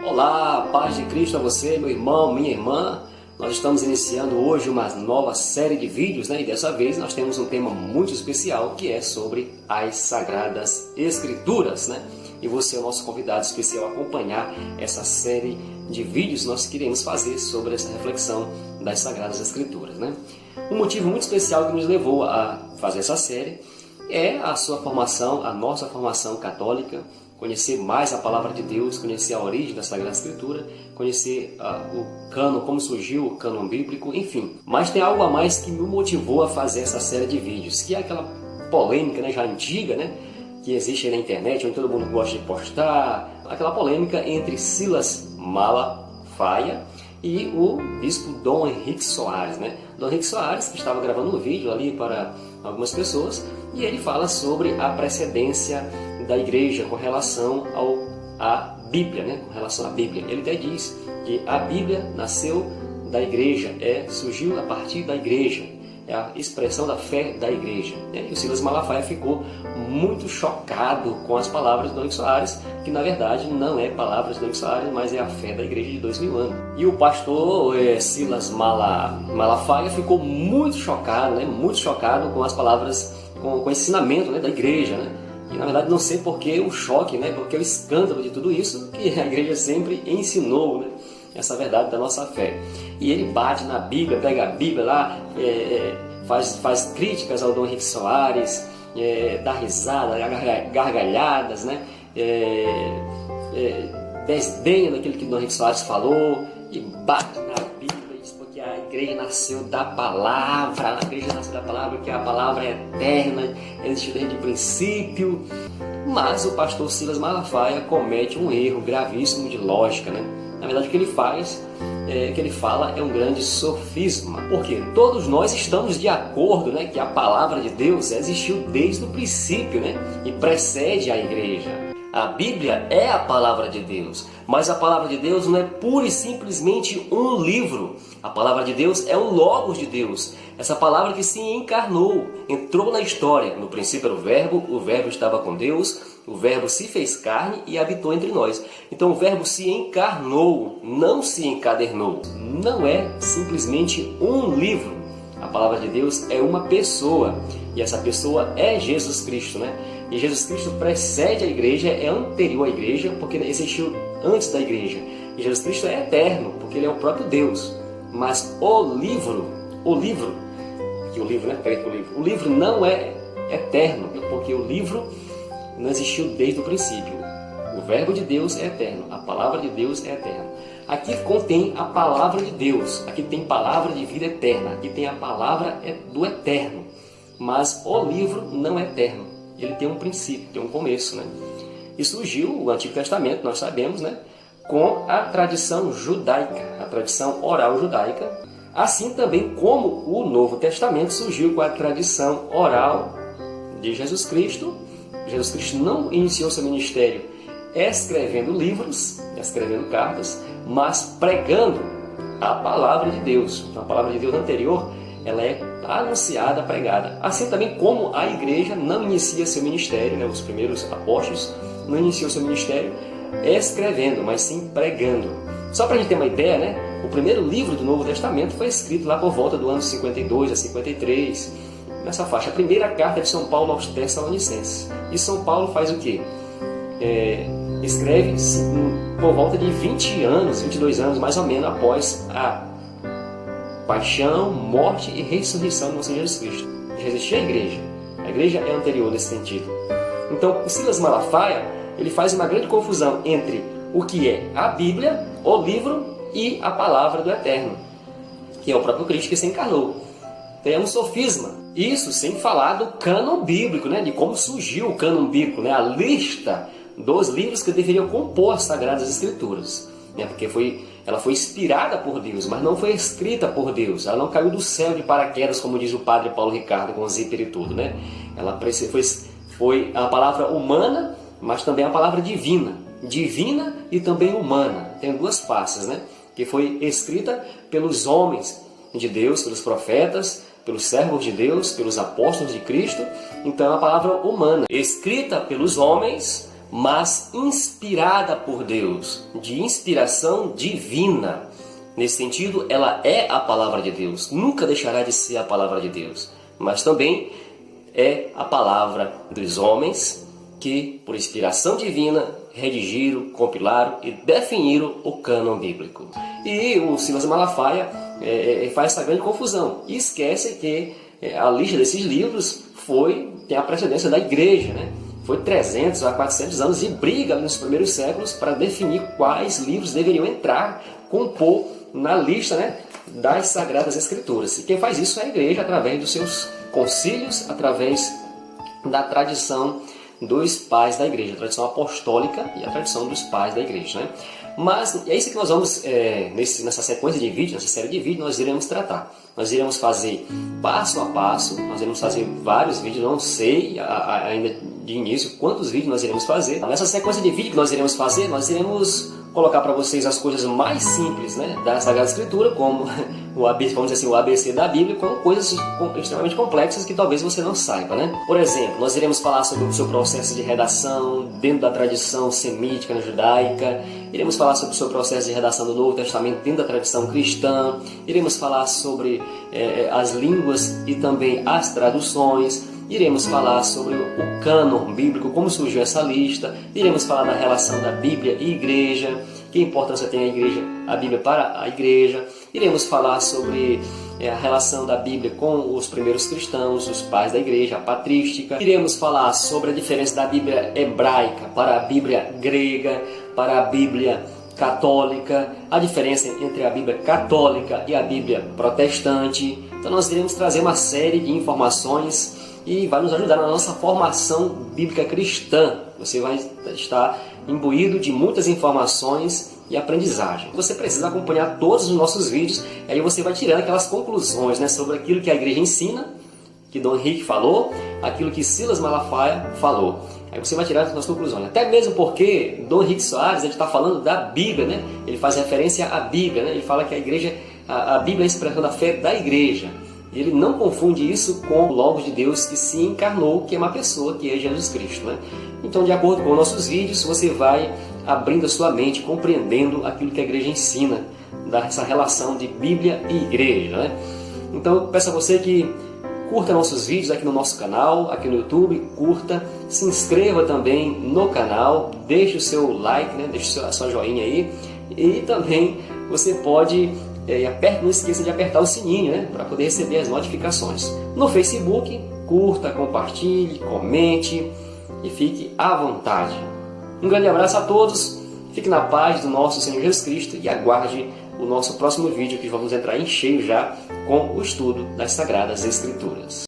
Olá, paz de Cristo a você, meu irmão, minha irmã. Nós estamos iniciando hoje uma nova série de vídeos, né? E dessa vez nós temos um tema muito especial que é sobre as Sagradas Escrituras, né? E você é o nosso convidado especial a acompanhar essa série de vídeos que nós queremos fazer sobre essa reflexão das Sagradas Escrituras, né? Um motivo muito especial que nos levou a fazer essa série é a sua formação, a nossa formação católica, conhecer mais a Palavra de Deus, conhecer a origem da Sagrada Escritura, conhecer o cânon, como surgiu o cânon bíblico, enfim. Mas tem algo a mais que me motivou a fazer essa série de vídeos, que é aquela polêmica, né, já antiga, né, que existe aí na internet, onde todo mundo gosta de postar, aquela polêmica entre Silas Malafaia e o bispo Dom Henrique Soares, né? Dom Henrique Soares, que estava gravando um vídeo ali para algumas pessoas, e ele fala sobre a precedência da igreja com relação à Bíblia, né? Com relação à Bíblia. Ele até diz que a Bíblia nasceu da igreja, surgiu a partir da igreja, é a expressão da fé da igreja. E o Silas Malafaia ficou muito chocado com as palavras de Dom Henrique Soares, que na verdade não é palavras de Dom Henrique Soares, mas é a fé da igreja de 2000 anos. E o pastor Silas Malafaia ficou muito chocado, né? Muito chocado com as palavras, com o ensinamento, né, da igreja, né? E na verdade não sei porque o choque, né? Porque o escândalo de tudo isso que a igreja sempre ensinou, né? Essa verdade da nossa fé. E ele bate na Bíblia, pega a Bíblia lá, faz críticas ao Dom Henrique Soares, dá risada, gargalhadas, né? Desdenha daquilo que o Dom Henrique Soares falou e bate na Bíblia e diz porque a igreja nasceu da palavra, que a palavra é eterna, existe desde o princípio. Mas o pastor Silas Malafaia comete um erro gravíssimo de lógica, né? Na verdade, o que ele faz, o que ele fala é um grande sofisma. Porque todos nós estamos de acordo, né, que a palavra de Deus existiu desde o princípio, né, e precede a igreja. A Bíblia é a palavra de Deus, mas a palavra de Deus não é pura e simplesmente um livro. A palavra de Deus é o Logos de Deus, essa palavra que se encarnou, entrou na história. No princípio era o Verbo estava com Deus, o Verbo se fez carne e habitou entre nós. Então o Verbo se encarnou, não se encadernou. Não é simplesmente um livro. A palavra de Deus é uma pessoa, e essa pessoa é Jesus Cristo, né? E Jesus Cristo precede a igreja, é anterior à igreja, porque existiu antes da igreja. E Jesus Cristo é eterno, porque ele é o próprio Deus. Mas o livro, que o livro, né? O livro não é eterno, porque o livro não existiu desde o princípio. O Verbo de Deus é eterno, a palavra de Deus é eterna. Aqui contém a palavra de Deus, aqui tem palavra de vida eterna, aqui tem a palavra do eterno. Mas o livro não é eterno, ele tem um princípio, tem um começo, né? E surgiu o Antigo Testamento, nós sabemos, né, com a tradição judaica, a tradição oral judaica, assim também como o Novo Testamento surgiu com a tradição oral de Jesus Cristo. Jesus Cristo não iniciou seu ministério escrevendo livros, escrevendo cartas, mas pregando a palavra de Deus. Então, a palavra de Deus anterior, ela é anunciada, pregada. Assim também como a igreja não inicia seu ministério, né, os primeiros apóstolos não iniciou seu ministério escrevendo, mas sim pregando. Só para a gente ter uma ideia, né, o primeiro livro do Novo Testamento foi escrito lá por volta do ano 52 a 53, nessa faixa. A primeira carta de São Paulo aos Tessalonicenses. E São Paulo faz o quê? Escreve por volta de 20 anos, 22 anos mais ou menos após a paixão, morte e ressurreição do nosso Jesus Cristo. Já existia a igreja. A igreja é anterior nesse sentido. Então, o Silas Malafaia, ele faz uma grande confusão entre o que é a Bíblia, o livro e a palavra do Eterno, que é o próprio Cristo que se encarnou. Então, é um sofisma. Isso sem falar do cânon bíblico, né? De como surgiu o cânon bíblico, né? A lista dos livros que deveriam compor as Sagradas Escrituras, né? Porque ela foi inspirada por Deus, mas não foi escrita por Deus. Ela não caiu do céu de paraquedas, como diz o padre Paulo Ricardo, com o zíper e tudo, né? Ela foi a palavra humana, mas também a palavra divina. Divina e também humana. Tem duas faces, né? Que foi escrita pelos homens de Deus, pelos profetas, pelos servos de Deus, pelos apóstolos de Cristo. Então é uma palavra humana, escrita pelos homens, mas inspirada por Deus, de inspiração divina. Nesse sentido, ela é a palavra de Deus, nunca deixará de ser a palavra de Deus, mas também é a palavra dos homens que, por inspiração divina, redigiram, compilaram e definiram o cânon bíblico. E o Silas Malafaia faz essa grande confusão e esquece que a lista desses livros tem a precedência da igreja, né? Foi 300 a 400 anos de briga nos primeiros séculos para definir quais livros deveriam entrar, compor na lista, né, das Sagradas Escrituras. E quem faz isso é a igreja, através dos seus concílios, através da tradição dos pais da igreja, a tradição apostólica e a tradição dos pais da igreja, né? Mas é isso que nós vamos, nessa sequência de vídeos, nessa série de vídeos, nós iremos tratar. Nós iremos fazer passo a passo, nós iremos fazer vários vídeos, não sei ainda de início quantos vídeos nós iremos fazer. Nessa sequência de vídeos que nós iremos fazer, nós iremos colocar para vocês as coisas mais simples, né, da Sagrada Escritura, como vamos dizer assim, o ABC da Bíblia, com coisas extremamente complexas que talvez você não saiba, né? Por exemplo, nós iremos falar sobre o seu processo de redação dentro da tradição semítica, judaica. Iremos falar sobre o seu processo de redação do Novo Testamento dentro da tradição cristã. Iremos falar sobre as línguas e também as traduções. Iremos falar sobre o cânon bíblico, como surgiu essa lista. Iremos falar da relação da Bíblia e igreja, que importância tem a Bíblia para a igreja. Iremos falar sobre a relação da Bíblia com os primeiros cristãos, os pais da igreja, a patrística. Iremos falar sobre a diferença da Bíblia hebraica para a Bíblia grega, para a Bíblia católica, a diferença entre a Bíblia católica e a Bíblia protestante. Então nós iremos trazer uma série de informações e vai nos ajudar na nossa formação bíblica cristã. Você vai estar imbuído de muitas informações e aprendizagem. Você precisa acompanhar todos os nossos vídeos, e aí você vai tirando aquelas conclusões, né, sobre aquilo que a igreja ensina, que Dom Henrique falou, aquilo que Silas Malafaia falou. Aí você vai tirar as suas conclusões. Até mesmo porque Dom Henrique Soares está falando da Bíblia, né? Ele faz referência à Bíblia, né? Ele fala que a Bíblia é a expressão da fé da igreja. E ele não confunde isso com o Logos de Deus que se encarnou, que é uma pessoa, que é Jesus Cristo, né? Então, de acordo com nossos vídeos, você vai abrindo a sua mente, compreendendo aquilo que a igreja ensina, dessa relação de Bíblia e igreja, né? Então, eu peço a você que curta nossos vídeos aqui no nosso canal, aqui no YouTube, curta, se inscreva também no canal, deixe o seu like, né? Deixe a sua joinha aí, e também você pode... não esqueça de apertar o sininho, né, para poder receber as notificações. No Facebook, curta, compartilhe, comente e fique à vontade. Um grande abraço a todos, fique na paz do nosso Senhor Jesus Cristo e aguarde o nosso próximo vídeo, que vamos entrar em cheio já com o estudo das Sagradas Escrituras.